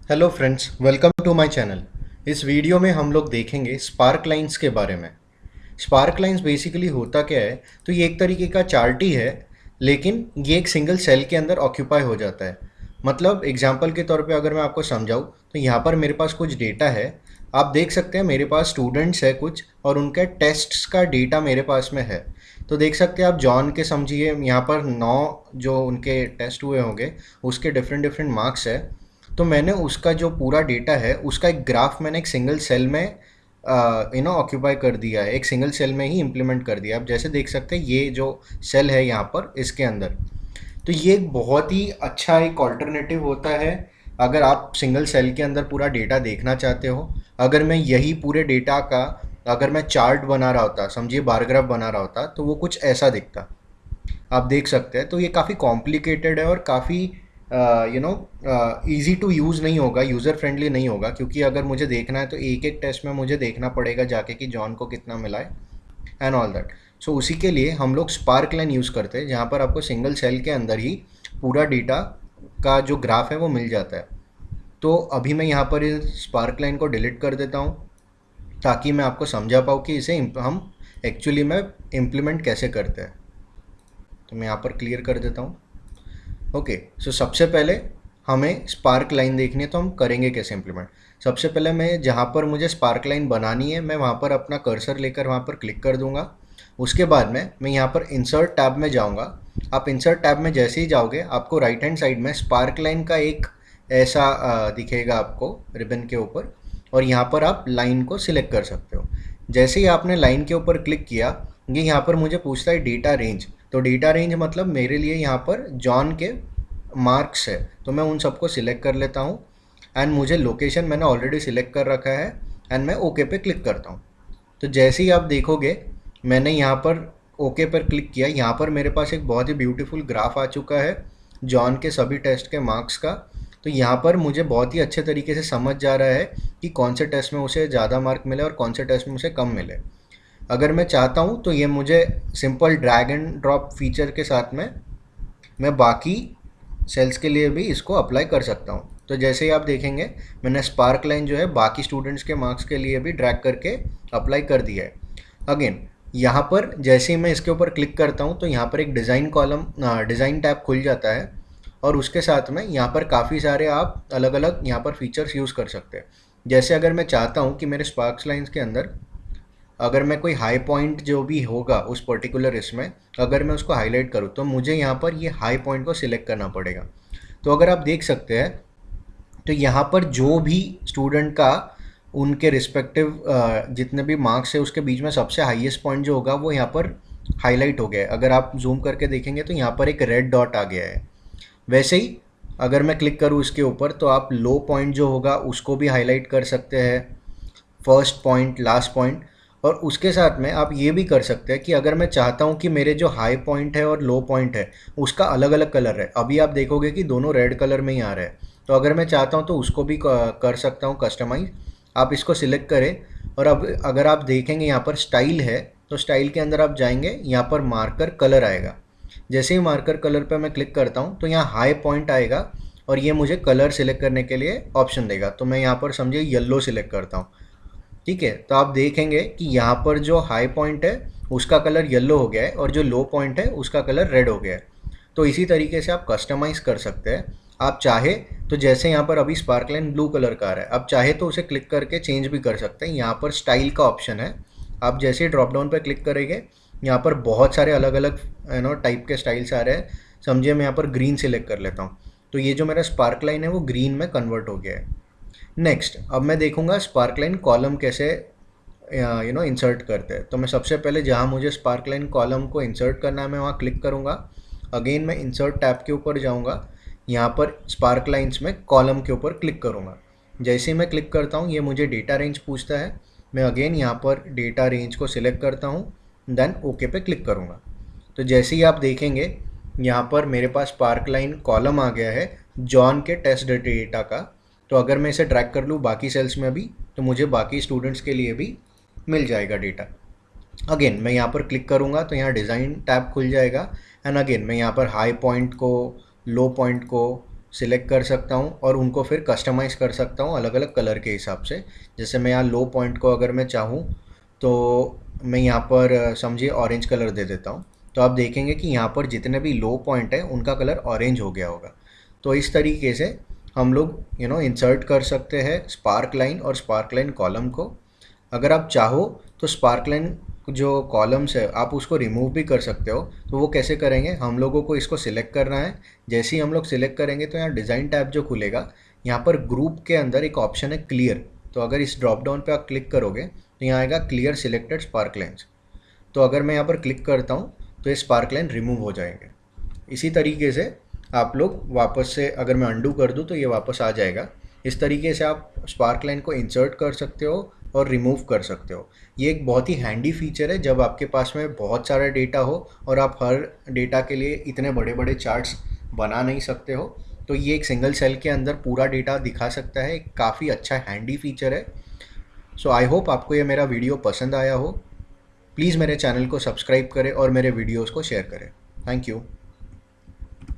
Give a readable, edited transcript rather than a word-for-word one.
Hello friends, welcome to my channel. इस video में हम लोग देखेंगे स्पार्क लाइंस के बारे में। स्पार्क लाइंस बेसिकली होता क्या है, तो ये एक तरीके का चार्ट ही है, लेकिन ये एक सिंगल सेल के अंदर ऑक्यूपाई हो जाता है। मतलब एग्जांपल के तौर पे अगर मैं आपको समझाऊँ तो यहाँ पर मेरे पास कुछ डेटा है। आप देख सकते हैं मेरे पास स्टूडेंट्स है कुछ, और उनके टेस्ट्स का डेटा मेरे पास में है। तो देख सकते हैं आप जॉन के, समझिए यहाँ पर 9 जो उनके टेस्ट हुए होंगे उसके डिफरेंट डिफरेंट मार्क्स है। तो मैंने उसका जो पूरा डेटा है उसका एक ग्राफ मैंने एक सिंगल सेल में ऑक्यूपाई कर दिया है, एक सिंगल सेल में ही इम्प्लीमेंट कर दिया। आप जैसे देख सकते हैं ये जो सेल है यहाँ पर इसके अंदर, तो ये एक बहुत ही अच्छा एक ऑल्टरनेटिव होता है अगर आप सिंगल सेल के अंदर पूरा डेटा देखना चाहते हो। अगर मैं यही पूरे डेटा का अगर मैं चार्ट बना रहा होता, समझिए बार ग्राफ बना रहा होता, तो वो कुछ ऐसा दिखता। आप देख सकते हैं। तो ये काफ़ी कॉम्प्लिकेटेड है और काफ़ी ईजी टू यूज़ नहीं होगा, यूज़र फ्रेंडली नहीं होगा, क्योंकि अगर मुझे देखना है तो एक एक टेस्ट में मुझे देखना पड़ेगा जाके कि जॉन को कितना मिला है एंड ऑल दैट। सो उसी के लिए हम लोग स्पार्क लाइन यूज़ करते हैं, जहाँ पर आपको सिंगल सेल के अंदर ही पूरा डेटा का जो ग्राफ है वो मिल जाता है। तो अभी मैं यहाँ पर इस स्पार्क लाइन को डिलीट कर देता हूँ, ताकि मैं आपको समझा पाऊँ कि इसे हम एक्चुअली में इम्प्लीमेंट कैसे करते हैं। तो मैं यहाँ पर क्लियर कर देता हूँ। ओके, सो सबसे पहले हमें स्पार्क लाइन देखनी है, तो हम करेंगे कैसे इम्प्लीमेंट। सबसे पहले मैं जहाँ पर मुझे स्पार्क लाइन बनानी है मैं वहाँ पर अपना कर्सर लेकर वहाँ पर क्लिक कर दूँगा। उसके बाद में मैं यहाँ पर इंसर्ट टैब में जाऊँगा। आप इंसर्ट टैब में जैसे ही जाओगे आपको राइट हैंड साइड में स्पार्क लाइन का एक ऐसा दिखेगा आपको रिबन के ऊपर, और यहाँ पर आप लाइन को सिलेक्ट कर सकते हो। जैसे ही आपने लाइन के ऊपर क्लिक किया, ये यहाँ पर मुझे पूछता है डेटा रेंज। तो डेटा रेंज मतलब मेरे लिए यहाँ पर जॉन के मार्क्स है, तो मैं उन सबको सिलेक्ट कर लेता हूँ। एंड मुझे लोकेशन मैंने ऑलरेडी सिलेक्ट कर रखा है, एंड मैं ओके पे क्लिक करता हूँ। तो जैसे ही आप देखोगे मैंने यहाँ पर ओके पर क्लिक किया, यहाँ पर मेरे पास एक बहुत ही ब्यूटीफुल ग्राफ आ चुका है जॉन के सभी टेस्ट के मार्क्स का। तो यहाँ पर मुझे बहुत ही अच्छे तरीके से समझ जा रहा है कि कौन से टेस्ट में उसे ज़्यादा मार्क मिले और कौन से टेस्ट में उसे कम मिले। अगर मैं चाहता हूँ तो ये मुझे simple drag and drop feature के साथ में मैं बाकी सेल्स के लिए भी इसको अप्लाई कर सकता हूँ। तो जैसे ही आप देखेंगे मैंने स्पार्क लाइन जो है बाकी स्टूडेंट्स के मार्क्स के लिए भी ड्रैग करके अप्लाई कर दिया है। अगेन यहाँ पर जैसे ही मैं इसके ऊपर क्लिक करता हूँ तो यहाँ पर एक डिज़ाइन कॉलम, डिज़ाइन टैब खुल जाता है, और उसके साथ में यहाँ पर काफ़ी सारे आप अलग अलग यहाँ पर फीचर्स यूज़ कर सकते हैं। जैसे अगर मैं चाहता हूँ कि मेरे स्पार्क्स लाइन्स के अंदर अगर मैं कोई हाई पॉइंट जो भी होगा उस पर्टिकुलर इसमें अगर मैं उसको हाईलाइट करूँ, तो मुझे यहाँ पर ये हाई पॉइंट को सिलेक्ट करना पड़ेगा। तो अगर आप देख सकते हैं तो यहाँ पर जो भी स्टूडेंट का उनके रिस्पेक्टिव जितने भी मार्क्स है उसके बीच में सबसे हाईएस्ट पॉइंट जो होगा वो यहाँ पर हाईलाइट हो गया है। अगर आप जूम करके देखेंगे तो यहाँ पर एक रेड डॉट आ गया है। वैसे ही अगर मैं क्लिक करूँ इसके ऊपर तो आप लो पॉइंट जो होगा उसको भी हाईलाइट कर सकते हैं, फर्स्ट पॉइंट, लास्ट पॉइंट। और उसके साथ में आप ये भी कर सकते हैं कि अगर मैं चाहता हूँ कि मेरे जो हाई पॉइंट है और लो पॉइंट है उसका अलग अलग कलर है, अभी आप देखोगे कि दोनों रेड कलर में ही आ रहा है। तो अगर मैं चाहता हूँ तो उसको भी कर सकता हूँ कस्टमाइज। आप इसको सिलेक्ट करें, और अब अगर आप देखेंगे यहाँ पर स्टाइल है, तो स्टाइल के अंदर आप जाएंगे, यहाँ पर मार्कर कलर आएगा। जैसे ही मार्कर कलर पर मैं क्लिक करता हूँ तो यहाँ हाई पॉइंट आएगा, और ये मुझे कलर सिलेक्ट करने के लिए ऑप्शन देगा। तो मैं यहाँ पर समझिए येलो सिलेक्ट करता हूँ। ठीक है, तो आप देखेंगे कि यहाँ पर जो हाई पॉइंट है उसका कलर येलो हो गया है, और जो लो पॉइंट है उसका कलर रेड हो गया है। तो इसी तरीके से आप कस्टमाइज़ कर सकते हैं। आप चाहे तो जैसे यहाँ पर अभी स्पार्क लाइन ब्लू कलर का आ रहा है, आप चाहे तो उसे क्लिक करके चेंज भी कर सकते हैं। यहाँ पर स्टाइल का ऑप्शन है, आप जैसे ही ड्रॉप डाउन पर क्लिक करेंगे यहाँ पर बहुत सारे अलग अलग टाइप के स्टाइल्स आ रहे हैं। समझिए मैं यहाँ पर ग्रीन सिलेक्ट कर लेता हूँ, तो ये जो मेरा स्पार्क लाइन है वो ग्रीन में कन्वर्ट हो गया है। नेक्स्ट अब मैं देखूंगा स्पार्क लाइन कॉलम कैसे इंसर्ट करते हैं। तो मैं सबसे पहले जहाँ मुझे स्पार्क लाइन कॉलम को इंसर्ट करना है मैं वहाँ क्लिक करूँगा। अगेन मैं इंसर्ट टैब के ऊपर जाऊँगा, यहाँ पर स्पार्क लाइन्स में कॉलम के ऊपर क्लिक करूँगा। जैसे ही मैं क्लिक करता हूँ ये मुझे डेटा रेंज पूछता है, मैं अगेन यहाँ पर डेटा रेंज को सिलेक्ट करता हूँ, देन ओके पे क्लिक करूँगा। तो जैसे ही आप देखेंगे यहाँ पर मेरे पास स्पार्क लाइन कॉलम आ गया है जॉन के टेस्ट डेटा का। तो अगर मैं इसे ड्रैग कर लूँ बाकी सेल्स में भी तो मुझे बाकी स्टूडेंट्स के लिए भी मिल जाएगा डेटा। अगेन मैं यहाँ पर क्लिक करूँगा तो यहाँ डिज़ाइन टैब खुल जाएगा, एंड अगेन मैं यहाँ पर हाई पॉइंट को, लो पॉइंट को, सिलेक्ट कर सकता हूँ और उनको फिर कस्टमाइज़ कर सकता हूँ अलग अलग कलर के हिसाब से। जैसे मैं यहाँ लो पॉइंट को अगर मैं चाहूँ तो मैं यहाँ पर समझिए ऑरेंज कलर दे देता हूँ, तो आप देखेंगे कि यहाँ पर जितने भी लो पॉइंट है उनका कलर ऑरेंज हो गया होगा। तो इस तरीके से हम लोग इंसर्ट कर सकते हैं स्पार्क लाइन और स्पार्क लाइन कॉलम को। अगर आप चाहो तो स्पार्क लाइन जो कॉलम्स है आप उसको रिमूव भी कर सकते हो। तो वो कैसे करेंगे, हम लोगों को इसको सिलेक्ट करना है। जैसे ही हम लोग सिलेक्ट करेंगे तो यहाँ डिज़ाइन टैब जो खुलेगा, यहाँ पर ग्रुप के अंदर एक ऑप्शन है क्लियर। तो अगर इस ड्रॉप डाउन पे आप क्लिक करोगे तो यहाँ आएगा क्लियर सिलेक्टेड स्पार्क लाइन्स। तो अगर मैं यहाँ पर क्लिक करता हूँ तो ये स्पार्क लाइन रिमूव हो जाएंगे। इसी तरीके से आप लोग वापस से, अगर मैं अंडू कर दूँ तो ये वापस आ जाएगा। इस तरीके से आप स्पार्क लाइन को इंसर्ट कर सकते हो और रिमूव कर सकते हो। ये एक बहुत ही हैंडी फीचर है जब आपके पास में बहुत सारा डेटा हो और आप हर डेटा के लिए इतने बड़े बड़े चार्ट्स बना नहीं सकते हो। तो ये एक सिंगल सेल के अंदर पूरा डेटा दिखा सकता है, काफ़ी अच्छा हैंडी फीचर है। सो आई होप आपको ये मेरा वीडियो पसंद आया हो। प्लीज़ मेरे चैनल को सब्सक्राइब करें और मेरे वीडियोज़ को शेयर करें। Thank you.